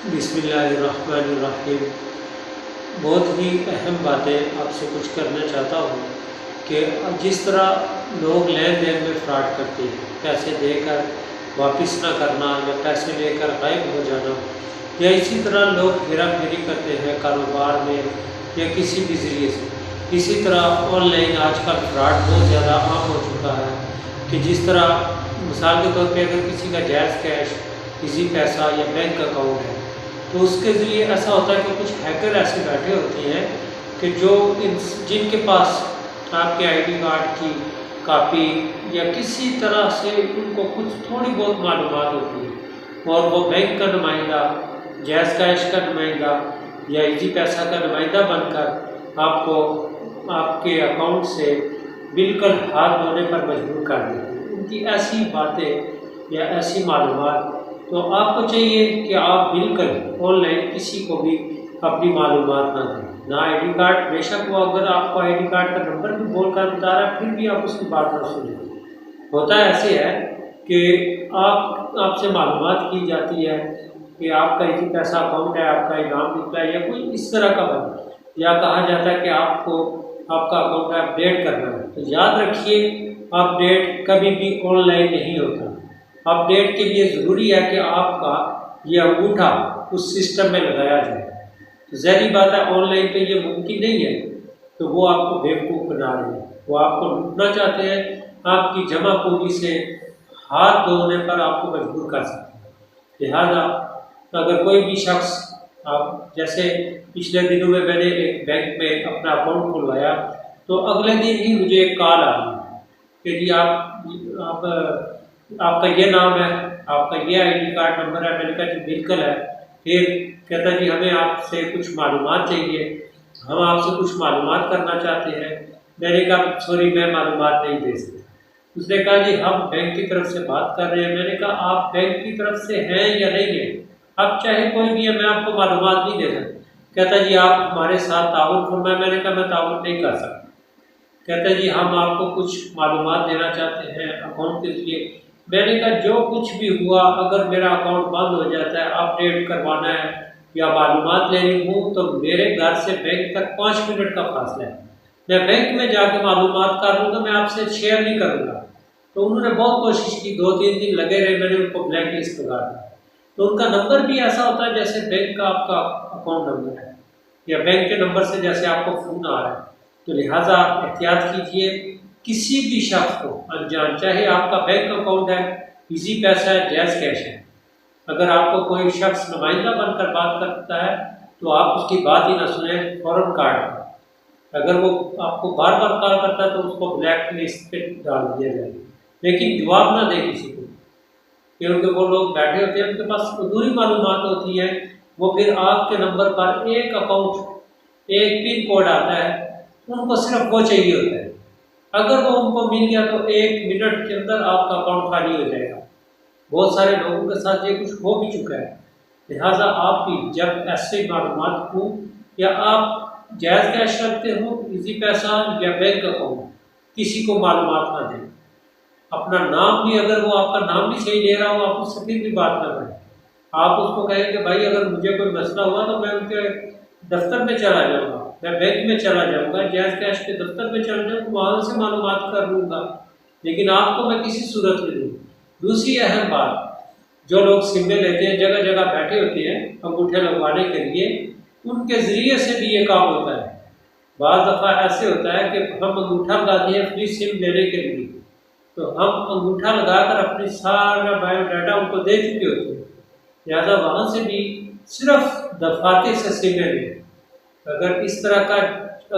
बिस्मिल्लाहिर्रहमानिर्रहीम। बहुत ही अहम बातें आपसे कुछ करना चाहता हूँ कि जिस तरह लोग लेन देन में फ्रॉड करते हैं, पैसे देकर वापस ना करना या पैसे लेकर गायब हो जाना, या इसी तरह लोग हेरा फेरी करते हैं कारोबार में या किसी भी ज़रिए से। इसी तरह ऑनलाइन आजकल फ्रॉड बहुत ज़्यादा आम हो चुका है कि जिस तरह मिसाल के तौर पे अगर किसी का जायज़ कैश, इजी पैसा या बैंक अकाउंट है, तो उसके ज़रिए ऐसा होता है कि कुछ हैकर ऐसे बैठे होते हैं कि जो जिनके पास आपके आईडी कार्ड की कॉपी या किसी तरह से उनको कुछ थोड़ी बहुत मालूमात होती है और वो बैंक का नुमाइंदा, जैज़ कैश का नुमाइंदा या इजी पैसा का नुमाइंदा बनकर आपको आपके अकाउंट से बिल्कुल हाथ धोने पर मजबूर कर देते हैं। उनकी ऐसी बातें या ऐसी मालूमात, तो आपको चाहिए कि आप बिल्कुल ऑनलाइन किसी को भी अपनी मालूमात ना दें, ना आईडी कार्ड। बेशक वो अगर आपको आईडी कार्ड का नंबर भी बोल कर बता रहा है, फिर भी आप उसकी बात ना सुनें। होता ऐसे है कि आपसे मालूमात की जाती है कि आपका इसी पैसा अकाउंट है, आपका इनाम निकला है या कोई इस तरह का बना, या कहा जाता है कि आपको आपका अकाउंट अपडेट करना है। तो याद रखिए, अपडेट कभी भी ऑनलाइन नहीं होता। अपडेट के लिए ज़रूरी है कि आपका ये अंगूठा उस सिस्टम में लगाया जाए। तो ज़ाहिर बात है, ऑनलाइन पे ये मुमकिन नहीं है, तो वो आपको बेवकूफ़ बना रहे हैं, वो आपको लूटना चाहते हैं, आपकी जमा पूंजी से हाथ धोने पर आपको मजबूर कर सकते हैं। लिहाजा अगर कोई भी शख्स, आप जैसे पिछले दिनों में मैंने एक बैंक में अपना अकाउंट खुलवाया, तो अगले दिन ही मुझे एक कॉल आ गई कि जी आपका ये नाम है, आपका ये आईडी कार्ड नंबर है। मैंने कहा जी बिल्कुल है। फिर कहता जी हमें आपसे कुछ मालूमात चाहिए, हम आपसे कुछ मालूमात करना चाहते हैं। मैंने कहा सॉरी, मैं मालूमात नहीं दे सकता। उसने कहा जी हम बैंक की तरफ से बात कर रहे हैं। मैंने कहा आप बैंक की तरफ से हैं या नहीं है, आप चाहे कोई भी है, मैं आपको मालूमात नहीं दे सकता। कहता जी आप हमारे साथ ताउन फरमाएं। मैंने कहा मैं ताउन नहीं कर सकता। कहता जी हम आपको कुछ मालूमात देना चाहते हैं अकाउंट के लिए। मैंने कहा जो कुछ भी हुआ, अगर मेरा अकाउंट बंद हो जाता है, अपडेट करवाना है या मालूमात लेनी हूँ, तो मेरे घर से बैंक तक 5 मिनट का फासला है। मैं बैंक में जाके मालूमात कर लूँगा, मैं आपसे शेयर नहीं करूँगा। तो उन्होंने बहुत कोशिश की, 2-3 दिन लगे रहे, मैंने उनको ब्लैक लिस्ट लगा दिया। तो उनका नंबर भी ऐसा होता है जैसे बैंक का आपका अकाउंट नंबर है, या बैंक के नंबर से जैसे आपको फ़ोन आ रहा है। तो लिहाजा एहतियात कीजिए। किसी भी शख्स को अनजान, चाहे आपका बैंक अकाउंट है, इजी पैसा है, जैज़ कैश है, अगर आपको कोई शख्स नुमाइंदा बनकर बात करता है, तो आप उसकी बात ही ना सुने, फ़ौरन काट दें। अगर वो आपको बार बार कॉल करता है, तो उसको ब्लैक लिस्ट पे डाल दिया जाए, लेकिन जवाब ना दें किसी को, क्योंकि वो लोग बैठे होते हैं, उनके पास अधूरी मालूमात होती है। वो फिर आपके नंबर पर एक अकाउंट, एक पिन कोड आता है, उनको सिर्फ वो चाहिए होता है। अगर वो उनको मिल गया तो 1 मिनट के अंदर आपका अकाउंट खाली हो जाएगा। बहुत सारे लोगों के साथ ये कुछ हो भी चुका है। लिहाजा आप भी जब ऐसे मालूमात हो, या आप जायज़ कैश रखते हो, इजी पैसा या बैंक अकाउंट, किसी को मालूमात ना दें। अपना नाम भी, अगर वो आपका नाम भी सही ले रहा हो, आप उससे फिर भी बात ना करें। आप उसको कहें कि भाई अगर मुझे कोई मसला हुआ तो मैं उनके दफ्तर में चला जाऊँगा, मैं बैंक में चला जाऊँगा, जायज़ कैश के दफ्तर में चला जाऊँगा, वहाँ से मालूमात कर लूँगा, लेकिन आपको मैं किसी सूरत में दूँ। दूसरी अहम बात, जो लोग सिम्में लेते हैं, जगह जगह बैठे होते हैं अंगूठे लगवाने के लिए, उनके ज़रिए से भी ये काम होता है। बाज़ दफ़ा ऐसे होता है कि हम अंगूठा लगाते हैं फ्री सिम लेने के लिए, तो हम अंगूठा लगाकर अपनी सारा बायोडाटा उनको दे चुके होते हैं। लिहाजा वहाँ से भी सिर्फ दफाते से सिमें लें। अगर इस तरह का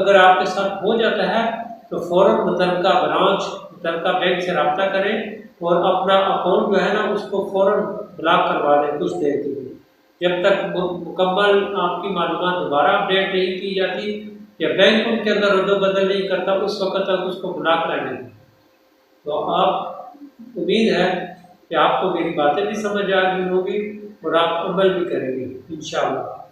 अगर आपके साथ हो जाता है, तो फ़ौरन मुतलका ब्रांच, मुतलका बैंक से रब्ता करें और अपना अकाउंट जो है ना, उसको फ़ौरन ब्लॉक करवा दें कुछ देर के लिए। जब तक मुकम्मल आपकी मालूमात दोबारा अपडेट नहीं की जाती या बैंक उनके अंदर रद्द-बदल नहीं करता, उस वक्त तक उसको ब्लॉक रहने दें। तो आप, उम्मीद है कि आपको मेरी बातें भी समझ आ गई होगी और आप अमल भी करेंगे इंशाअल्लाह।